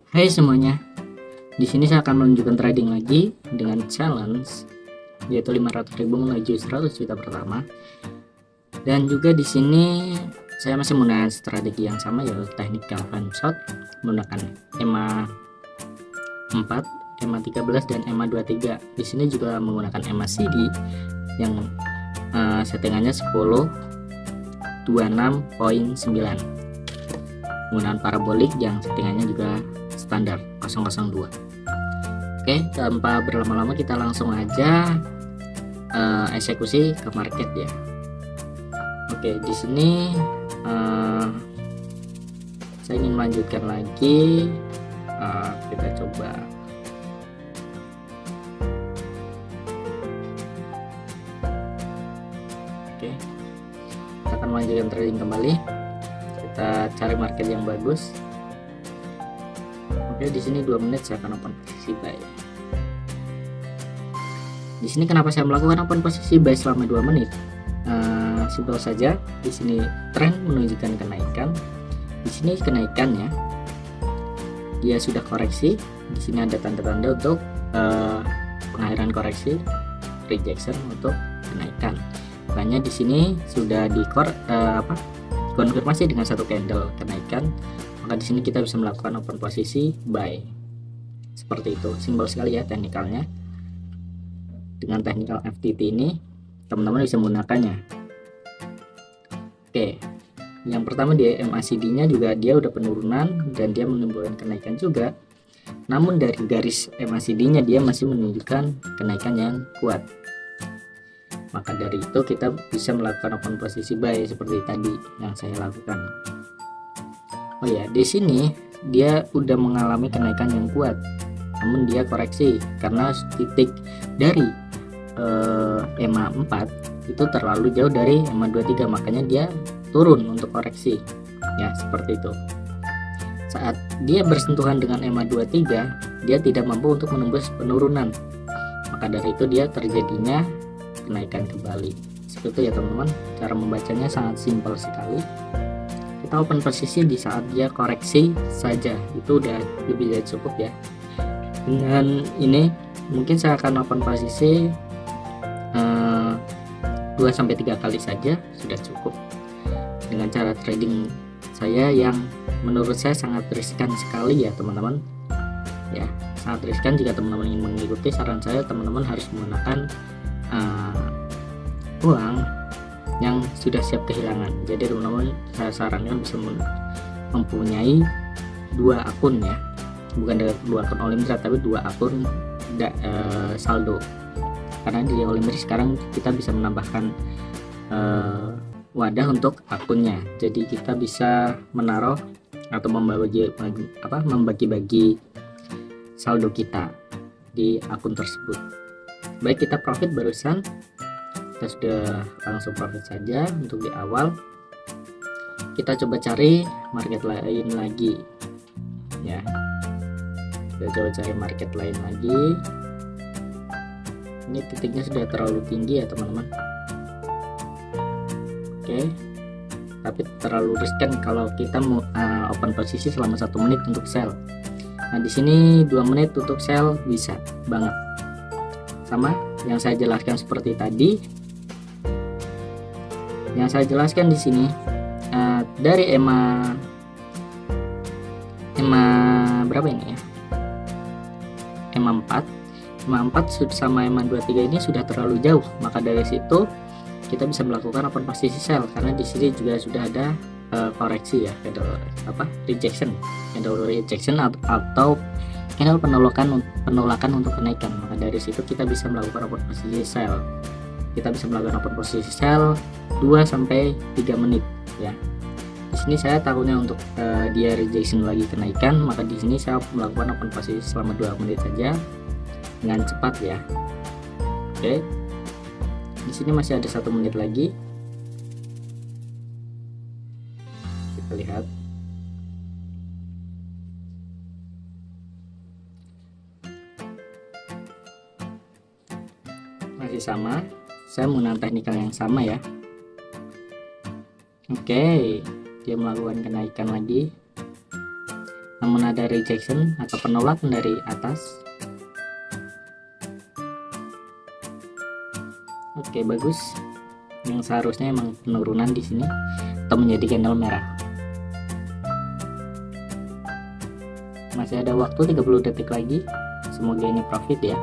Hai semuanya, di sini saya akan menunjukkan trading lagi dengan challenge yaitu 500.000 menuju 100 juta pertama. Dan juga di sini saya masih menggunakan strategi yang sama yaitu technical time shot menggunakan EMA 4, EMA 13 dan EMA 23. Di sini juga menggunakan EMA CD yang settingannya 10 26.9. Menggunakan parabolik yang settingannya juga standar 002. Oke, tanpa berlama-lama kita langsung aja eksekusi ke market ya. Oke, di sini saya ingin melanjutkan lagi. Kita coba. Oke, kita akan melanjutkan trading kembali. Kita cari market yang bagus. Oke, di sini 2 menit saya akan open posisi buy. Di sini kenapa saya melakukan open posisi buy selama 2 menit? Simpel saja. Di sini tren menunjukkan kenaikan. Di sini kenaikannya dia sudah koreksi. Di sini ada tanda-tanda untuk pengakhiran koreksi, rejection untuk kenaikan. Makanya di sini sudah konfirmasi dengan satu candle kenaikan, maka di sini kita bisa melakukan open posisi buy seperti itu. Simbol sekali ya teknikalnya. Dengan teknikal FTT ini teman-teman bisa menggunakannya. Oke, yang pertama di MACD nya juga dia udah penurunan dan dia menimbulkan kenaikan juga, namun dari garis MACD nya dia masih menunjukkan kenaikan yang kuat. Maka dari itu kita bisa melakukan open posisi buy seperti tadi yang saya lakukan. Oh ya, di sini dia udah mengalami kenaikan yang kuat, namun dia koreksi karena titik dari EMA 4 itu terlalu jauh dari EMA 23, makanya dia turun untuk koreksi ya, seperti itu. Saat dia bersentuhan dengan EMA 23, dia tidak mampu untuk menembus penurunan, maka dari itu dia terjadinya kenaikan kembali. Seperti itu ya teman-teman, cara membacanya sangat simpel sekali. Kita open posisi di saat dia koreksi saja, itu udah lebih dari cukup ya. Dengan ini mungkin saya akan open posisi 2-3 kali saja sudah cukup. Dengan cara trading saya yang menurut saya sangat riskan sekali ya teman-teman ya, sangat riskan. Jika teman-teman ingin mengikuti saran saya, teman-teman harus menggunakan uang yang sudah siap kehilangan. Jadi teman-teman saya sarankan bisa mempunyai 2 akun ya, bukan 2 akun Olimtri tapi 2 akun saldo, karena di Olimtri sekarang kita bisa menambahkan wadah untuk akunnya. Jadi kita bisa menaruh atau membagi-bagi saldo kita di akun tersebut. Baik, kita profit barusan, kita sudah langsung profit saja untuk di awal. Kita coba cari market lain lagi ya, kita coba cari market lain lagi. Ini titiknya sudah terlalu tinggi ya teman-teman. Oke, tapi terlalu riskan kalau kita mau open posisi selama 1 menit untuk sell. Nah di sini 2 menit untuk sell bisa banget. Sama yang saya jelaskan seperti tadi. Yang saya jelaskan di sini dari EMA berapa ini ya? EMA 4 sama EMA 23 ini sudah terlalu jauh, maka dari situ kita bisa melakukan open posisi sell karena di sini juga sudah ada koreksi ya, rejection atau candle penolakan untuk kenaikan. Maka dari situ kita bisa melakukan open posisi sell. Kita bisa melakukan open posisi sell 2-3 menit ya. Di sini saya takutnya untuk dia rejection lagi kenaikan, maka di sini saya melakukan open posisi selama 2 menit saja dengan cepat ya. Oke, di sini masih ada 1 menit lagi. Kita lihat. Masih sama, saya menggunakan teknikal yang sama ya. Oke, dia melakukan kenaikan lagi. namun ada rejection atau penolakan dari atas. Oke, bagus. Yang seharusnya emang penurunan di sini atau menjadi candle merah. Masih ada waktu 30 detik lagi. Semoga ini profit ya,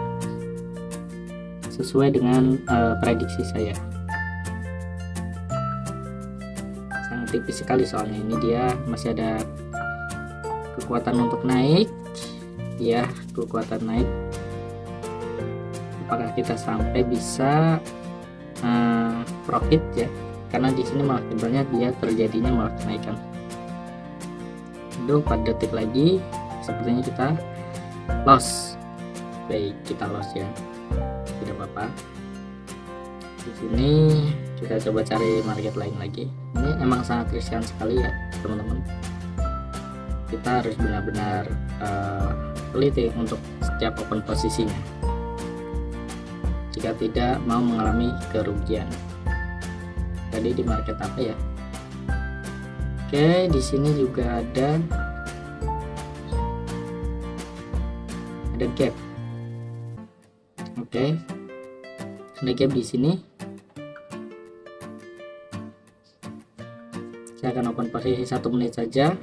sesuai dengan prediksi saya. Sangat tipis sekali soalnya ini dia masih ada kekuatan untuk naik ya, kekuatan naik. Apakah kita sampai bisa profit ya, karena di sini malah sebenarnya dia terjadinya malah kenaikan. Aduh, 4 detik lagi sepertinya kita loss. Baik, kita loss ya, tidak apa-apa. Di sini kita coba cari market lain lagi. Ini emang sangat riskan sekali ya teman-teman, kita harus benar-benar teliti untuk setiap open posisinya jika tidak mau mengalami kerugian. Tadi di market apa ya? Oke, di sini juga ada gap. Oke, ada gap di sini. Saya akan open posisi 1 menit saja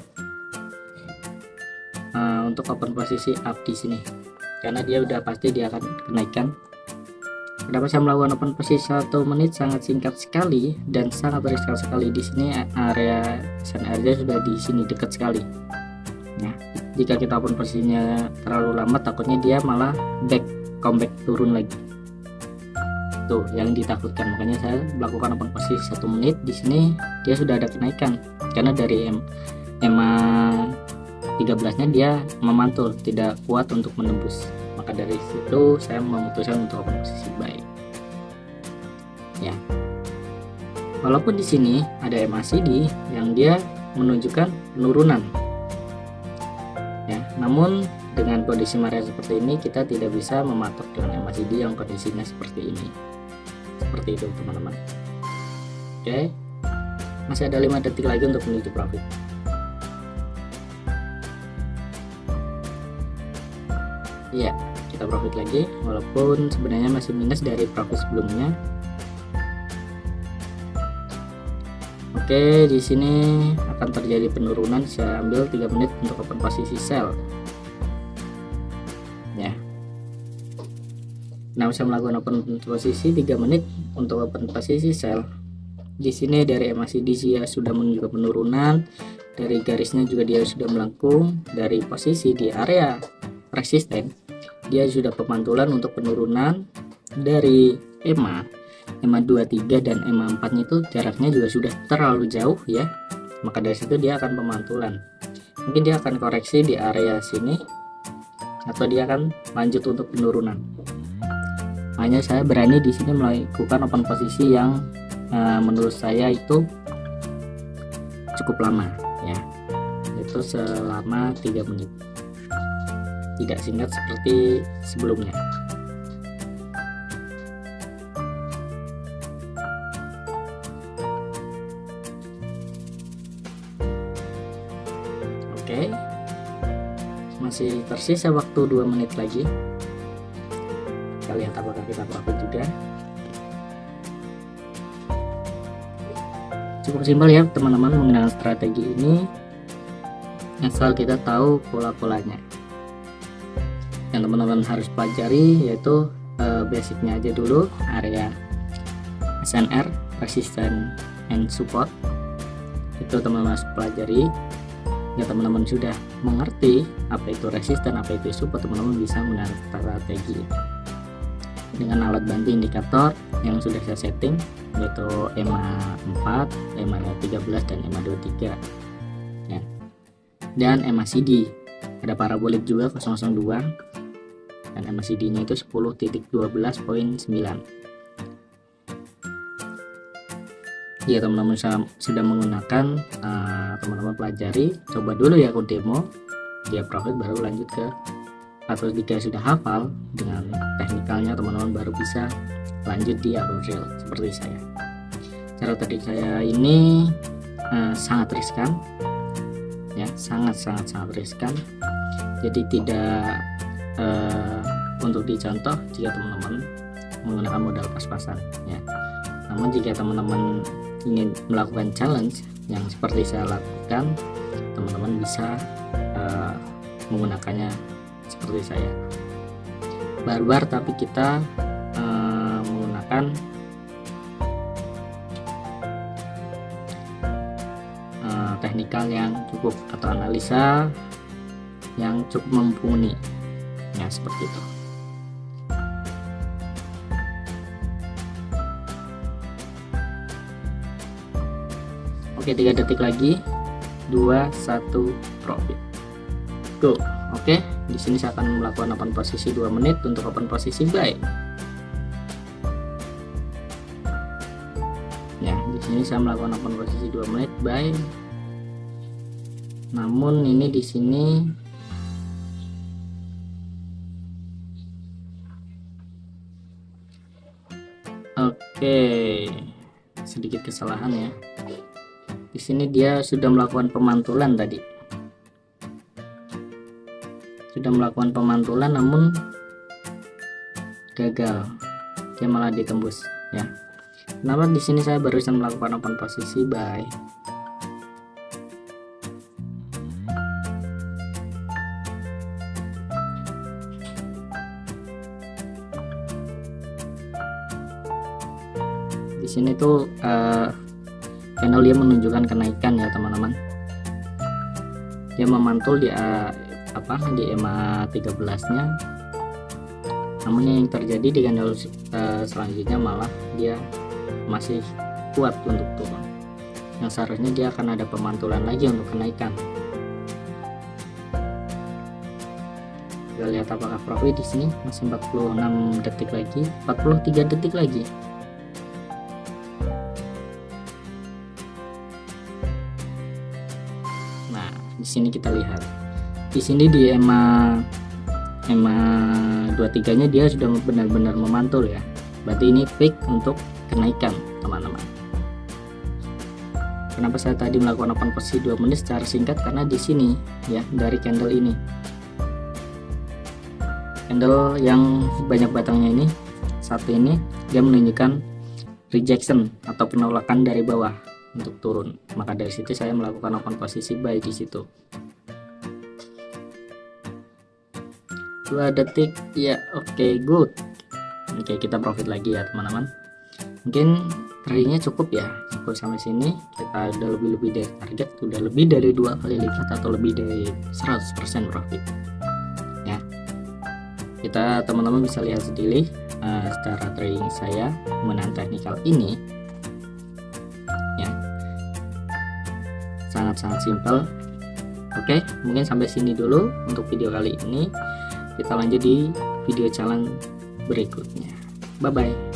untuk open posisi up di sini, karena dia udah pasti dia akan kenaikan. Kenapa saya melakukan open posisi 1 menit? Sangat singkat sekali dan sangat riskan sekali. Di sini area SNR-nya sudah di sini dekat sekali. Nah, jika kita open posisinya terlalu lama, takutnya dia malah comeback turun lagi. Tuh yang ditakutkan. Makanya saya melakukan open posisi 1 menit. Di sini dia sudah ada kenaikan karena dari EMA 13-nya dia memantul, tidak kuat untuk menembus. Maka dari situ saya memutuskan untuk open posisi buy. Ya. Walaupun di sini ada MACD yang dia menunjukkan penurunan. Ya, namun dengan kondisi market seperti ini kita tidak bisa mematok dengan MACD yang kondisinya seperti ini. Seperti itu teman-teman. Oke. Masih ada 5 detik lagi untuk menuju profit. Iya, kita profit lagi walaupun sebenarnya masih minus dari profit sebelumnya. Oke, di sini akan terjadi penurunan. Saya ambil 3 menit untuk open posisi sell. Ya. Nah, saya melakukan open posisi 3 menit untuk open posisi sell. Di sini dari MACD dia sudah menunjukkan penurunan, dari garisnya juga dia sudah melengkung, dari posisi di area resisten dia sudah pemantulan untuk penurunan. Dari EMA 23 dan EMA 4 itu jaraknya juga sudah terlalu jauh ya, maka dari situ dia akan pemantulan. Mungkin dia akan koreksi di area sini atau dia akan lanjut untuk penurunan. Hanya saya berani di sini melakukan open posisi yang menurut saya itu cukup lama ya, itu selama 3 menit, tidak singkat seperti sebelumnya. Oke, masih tersisa waktu 2 menit lagi. Kita lihat apakah kita profit juga. Cukup simpel ya teman-teman mengenal strategi ini, asal kita tahu pola-polanya. Yang teman-teman harus pelajari yaitu basicnya aja dulu, area SNR, resistance and support, itu teman-teman harus pelajari. Ya, teman-teman sudah mengerti apa itu resisten, apa itu support, teman-teman bisa mengenal strategi dengan alat bantu indikator yang sudah saya setting, yaitu EMA 4, EMA 13 dan EMA 23 ya. Dan MACD ada parabolik juga 002 dan MACD nya itu 10.12.9 ya. Teman-teman sudah menggunakan, teman-teman pelajari, coba dulu ya aku demo dia profit, baru lanjut ke, atau jika sudah hafal dengan teknikalnya, teman-teman baru bisa lanjut di akun real seperti saya. Cara tadi saya ini sangat riskan ya, sangat riskan. Jadi tidak untuk dicontoh jika teman-teman menggunakan modal pas-pasan ya. Namun jika teman-teman ingin melakukan challenge yang seperti saya lakukan, teman-teman bisa menggunakannya seperti saya, barbar tapi kita menggunakan teknikal yang cukup atau analisa yang cukup mumpuni ya, seperti itu. Oke, 3 detik lagi, 2, 1, profit, go. Oke, di sini saya akan melakukan open posisi 2 menit untuk open posisi buy ya. Di sini saya melakukan open posisi 2 menit buy, namun ini di sini sedikit kesalahan ya. Di sini dia sudah melakukan pemantulan tadi. Sudah melakukan pemantulan namun gagal. Dia malah ditembus ya. Kenapa di sini saya barusan melakukan open posisi buy? Di sini tuh channel dia menunjukkan kenaikan ya teman-teman. Dia memantul di di EMA 13-nya. Namun yang terjadi di candle selanjutnya malah dia masih kuat untuk turun. Yang seharusnya dia akan ada pemantulan lagi untuk kenaikan. Kita lihat apakah profit di sini. Masih 46 detik lagi, 43 detik lagi. Di sini kita lihat, di sini di EMA 23-nya dia sudah benar-benar memantul ya. Berarti ini peak untuk kenaikan teman-teman. Kenapa saya tadi melakukan open posisi 2 menit secara singkat? Karena di sini ya, dari candle ini, candle yang banyak batangnya ini, satu ini dia menunjukkan rejection atau penolakan dari bawah untuk turun. Maka dari situ saya melakukan open posisi buy di situ. 2 detik ya. Oke, good. Oke, kita profit lagi ya teman-teman. Mungkin tradingnya cukup ya, cukup sampai sini. Kita udah lebih dari target, udah lebih dari 2 kali lipat atau lebih dari 100% profit ya. Kita teman-teman bisa lihat sendiri secara trading saya menggunakan teknikal ini ya, sangat simpel. Oke, mungkin sampai sini dulu untuk video kali ini. Kita lanjut di video challenge berikutnya. Bye bye.